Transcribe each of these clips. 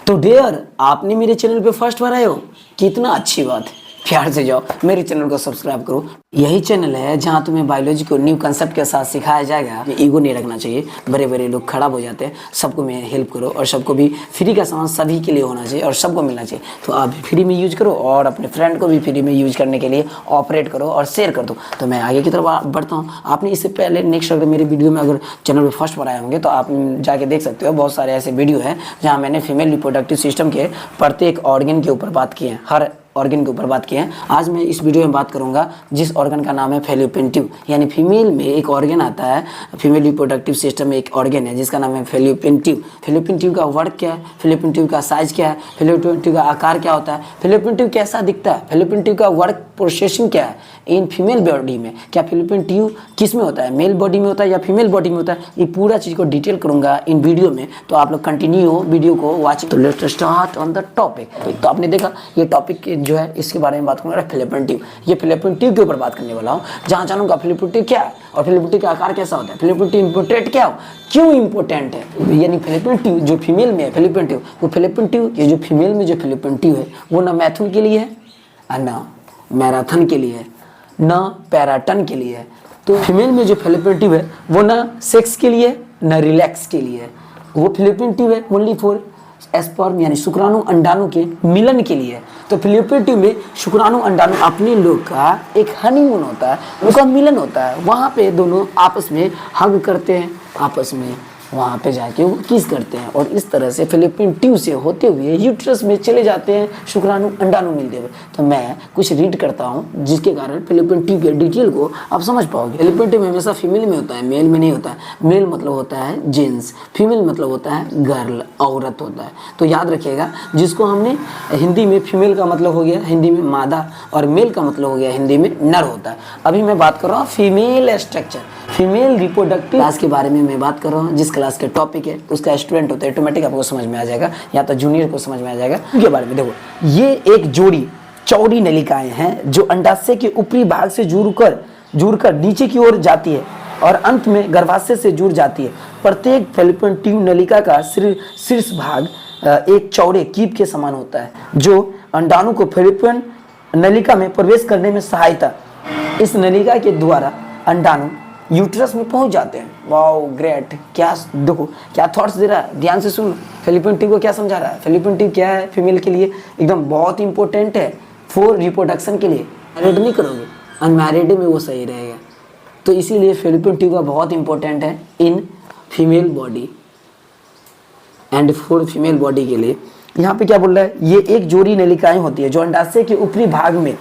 तो डियर, आपने मेरे चैनल पे फर्स्ट बार आए हो, कितना अच्छी बात है। प्यार से जाओ मेरे चैनल को सब्सक्राइब करो। यही चैनल है जहाँ तुम्हें बायोलॉजी को न्यू कंसेप्ट के साथ सिखाया जाएगा। ईगो नहीं रखना चाहिए, बड़े बड़े लोग खराब हो जाते हैं। सबको मैं हेल्प करो और सबको भी फ्री का सामान सभी के लिए होना चाहिए और सबको मिलना चाहिए। तो आप भी फ्री में यूज करो और अपने फ्रेंड को भी फ्री में यूज करने के लिए ऑपरेट करो और शेयर कर दो। तो मैं आगे की तरफ बढ़ता हूँ। आपने इससे पहले नेक्स्ट अगर मेरे वीडियो में अगर चैनल पर फर्स्ट बार आए होंगे तो आप जाके देख सकते हो। बहुत सारे ऐसे वीडियो हैं जहाँ मैंने फीमेल रिप्रोडक्टिव सिस्टम के प्रत्येक ऑर्गन के ऊपर बात की है, हर ऑर्गन के ऊपर बात की है। आज मैं इस वीडियो में बात करूंगा जिस ऑर्गन का नाम है फैलोपियन ट्यूब। यानी फीमेल में एक ऑर्गन आता है, फीमेल रिप्रोडक्टिव सिस्टम में एक ऑर्गन है जिसका नाम है फैलोपियन ट्यूब। फैलोपियन ट्यूब का वर्क क्या है, फैलोपियन ट्यूब का साइज क्या है, फैलोपियन ट्यूब का आकार क्या होता है, फैलोपियन ट्यूब कैसा दिखता है, फैलोपियन ट्यूब का वर्क प्रोसेसिंग क्या है इन फीमेल बॉडी में, क्या फैलोपियन ट्यूब किस में होता है, मेल बॉडी में होता है या फीमेल बॉडी में होता है, ये पूरा चीज़ को डिटेल करूंगा इन वीडियो में। तो आप लोग कंटिन्यू वीडियो को वॉचिंग। तो let's start on the topic. तो आपने देखा ये टॉपिक जो है इसके बारे में बात करूंगा फैलोपियन ट्यूब। ये फैलोपियन ट्यूब के ऊपर बात करने वाला हूँ, जहाँ जानूंगा फैलोपियन ट्यूब क्या है और फैलोपियन ट्यूब का आकार कैसा होता है, फैलोपियन ट्यूब इंपोर्टेंट क्या हो, क्यों इंपोर्टेंट है। यानी फैलोपियन ट्यूब जो फीमेल में है, फैलोपियन ट्यूब वो फैलोपियन ट्यूब ये जो फीमेल में जो फैलोपियन ट्यूब है वो ना मैथुन के लिए है और ना मैराथन के लिए है, ना पैराटन के लिए है। तो फीमेल में जो फैलोपियन ट्यूब है वो ना सेक्स के लिए ना रिलैक्स के लिए है। वो फैलोपियन ट्यूब है ओनली फॉर स्पर्म यानी शुक्राणु अंडाणु के मिलन के लिए। तो फैलोपियन ट्यूब में शुक्राणु अंडाणु अपने लोग का एक हनीमून होता है, उनका मिलन होता है। वहाँ पे दोनों आपस में हग करते हैं, आपस में वहाँ पे जाके वो किस करते हैं और इस तरह से फैलोपियन ट्यूब से होते हुए यूट्रस में चले जाते हैं शुक्राणु अंडाणु मिलते हुए। तो मैं कुछ रीड करता हूँ जिसके कारण फैलोपियन ट्यूब के डिटेल को आप समझ पाओगे। फैलोपियन ट्यूब हमेशा फीमेल में होता है, मेल में नहीं होता है। मेल मतलब होता है जेंट्स, फीमेल मतलब होता है गर्ल, औरत होता है। तो याद रखिएगा, जिसको हमने हिंदी में फीमेल का मतलब हो गया हिंदी में मादा और मेल का मतलब हो गया हिंदी में नर होता है। अभी मैं बात कर रहा हूँ female structure, female reproductive class के बारे में मैं बात कर रहा हूँ। जिस क्लास के टॉपिक है उसका स्टूडेंट होता है, ऑटोमेटिक आपको समझ में आ जाएगा या तो जूनियर को समझ में आ जाएगा। उनके बारे में देखो, ये एक जोड़ी चौड़ी नलिकाएं हैं जो अंडाशय के ऊपरी भाग से जुड़कर नीचे की ओर जाती है और अंत में गर्भाशय से जुड़ जाती है। प्रत्येक फैलोपियन ट्यूब नलिका का शीर्ष भाग एक चौड़े कीप के समान होता है जो अंडाणु को फैलोपियन नलिका में प्रवेश करने में सहायता। इस नलिका के द्वारा अंडाणु यूट्रस में पहुंच जाते हैं। वाओ ग्रेट, क्या देखो क्या थॉट्स दे रहा है, ध्यान से सुन। फैलोपियन ट्यूब को क्या समझा रहा है, फैलोपियन ट्यूब क्या है फीमेल के लिए एकदम बहुत इंपॉर्टेंट है फॉर रिप्रोडक्शन के लिए। मैरिड नहीं करोगे, अनमैरिड में वो सही रहेगा। तो इसीलिए फैलोपियन ट्यूब बहुत इंपॉर्टेंट है in female body and for female body के लिए। यहाँ पे क्या बोल रहा है, ये एक जोड़ी नलिकाएं होती है जो अंडाशय के ऊपरी भाग में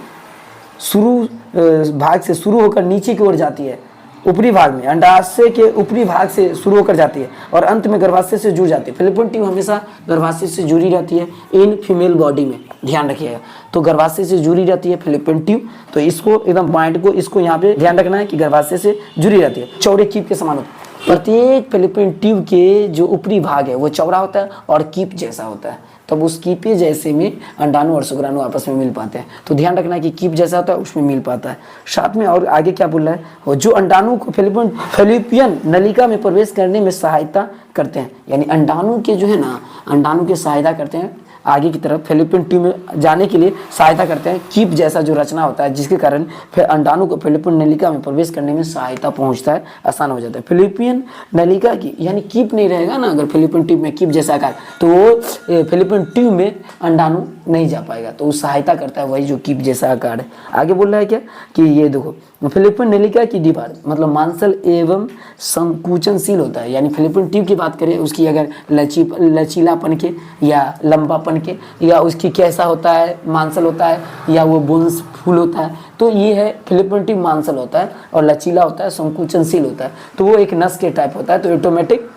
शुरू होकर नीचे की ओर जाती है। ऊपरी भाग में अंडाशय के ऊपरी भाग से शुरू होकर जाती है और अंत में गर्भाशय से जुड़ जाती है। फैलोपियन ट्यूब हमेशा गर्भाशय से जुड़ी रहती है इन फीमेल बॉडी में, ध्यान रखिएगा। तो गर्भाशय से जुड़ी रहती है फैलोपियन ट्यूब। तो इसको एकदम पॉइंट को इसको यहाँ पे ध्यान रखना है कि गर्भाशय से जुड़ी रहती है, चौड़े कीप के समान होती है। प्रत्येक फैलोपियन ट्यूब के जो ऊपरी भाग है वो चौड़ा होता है और कीप जैसा होता है। तब उस कीप जैसे में अंडाणु और शुक्राणु आपस में मिल पाते हैं। तो ध्यान रखना है कि कीप जैसा होता है उसमें मिल पाता है साथ में। और आगे क्या बोल रहा है, वो जो अंडाणु को फैलोपियन नलिका में प्रवेश करने में सहायता करते हैं। यानी अंडाणु के जो है ना, अंडाणु की सहायता करते हैं आगे की तरफ फैलोपियन ट्यूब में जाने के लिए सहायता करते हैं। कीप जैसा जो रचना होता है जिसके कारण फिर अंडाणु को फैलोपियन नलिका में प्रवेश करने में सहायता पहुंचता है, आसान हो जाता है। फैलोपियन नलिका की यानी कीप नहीं रहेगा ना, अगर फैलोपियन ट्यूब में कीप जैसा आकार, तो वो फैलोपियन ट्यूब में अंडाणु नहीं जा पाएगा। तो वो सहायता करता है वही जो कीप जैसा आकार है। आगे बोल रहा है क्या कि ये देखो फैलोपियन नलिका की दीवार मतलब मांसल एवं संकुचनशील होता है। यानी फैलोपियन ट्यूब की बात करें उसकी अगर लचीलापन के या लंबापन के या उसकी कैसा होता है, मांसल होता है या वो बोन्स फुल होता है, तो ये है फैलोपियन ट्यूब मांसल होता है और लचीला होता है, संकुचनशील होता है। तो वो एक नस के टाइप होता है, तो ऑटोमेटिक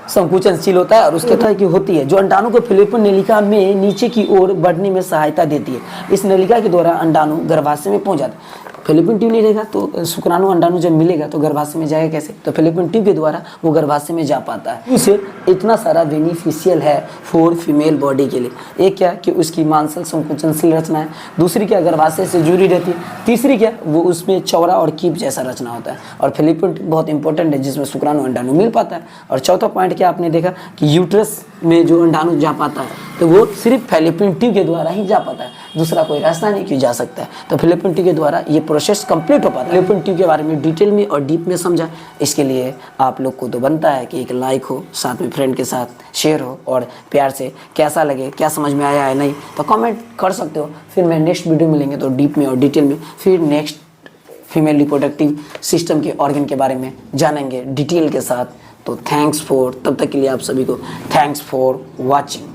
संकुचनशील होता है और उसके तरह की होती है जो अंडाणु को फैलोपियन नलिका में नीचे की ओर बढ़ने में सहायता देती है। इस नलिका के द्वारा अंडाणु गर्भाशय में पहुंच जाता है। फैलोपियन ट्यूब नहीं रहेगा तो शुक्राणु अंडाणु जब मिलेगा तो गर्भाशय में जाएगा कैसे, तो फैलोपियन ट्यूब के द्वारा वो गर्भाशय में जा पाता है। उसे इतना सारा बेनिफिशियल है फॉर फीमेल बॉडी के लिए। एक क्या कि उसकी मांसल संकुचनशील रचना है, दूसरी क्या गर्भाशय से जुड़ी रहती है, तीसरी क्या वो उसमें चौड़ा और कीप जैसा रचना होता है। और फैलोपियन ट्यूब बहुत इंपॉर्टेंट है जिसमें शुक्राणु अंडाणु मिल पाता है। और चौथा पॉइंट क्या आपने देखा कि यूट्रस में जो अंडाणु जा पाता है, तो वो सिर्फ फैलोपियन ट्यूब के द्वारा ही जा पाता है, दूसरा कोई रास्ता नहीं क्यों जा सकता है। तो फैलोपियन ट्यूब के द्वारा ये प्रोसेस कंप्लीट हो पाता है। फैलोपियन ट्यूब के बारे में डिटेल में और डीप में समझा, इसके लिए आप लोग को तो बनता है कि एक लाइक हो, साथ में फ्रेंड के साथ शेयर हो, और प्यार से कैसा लगे, क्या समझ में आया है नहीं तो कमेंट कर सकते हो। फिर मैं नेक्स्ट वीडियो मिलेंगे तो डीप में और डिटेल में फिर नेक्स्ट फीमेल रिप्रोडक्टिव सिस्टम के ऑर्गन के बारे में जानेंगे डिटेल के साथ। तो थैंक्स फॉर, तब तक के लिए आप सभी को थैंक्स फॉर वॉचिंग।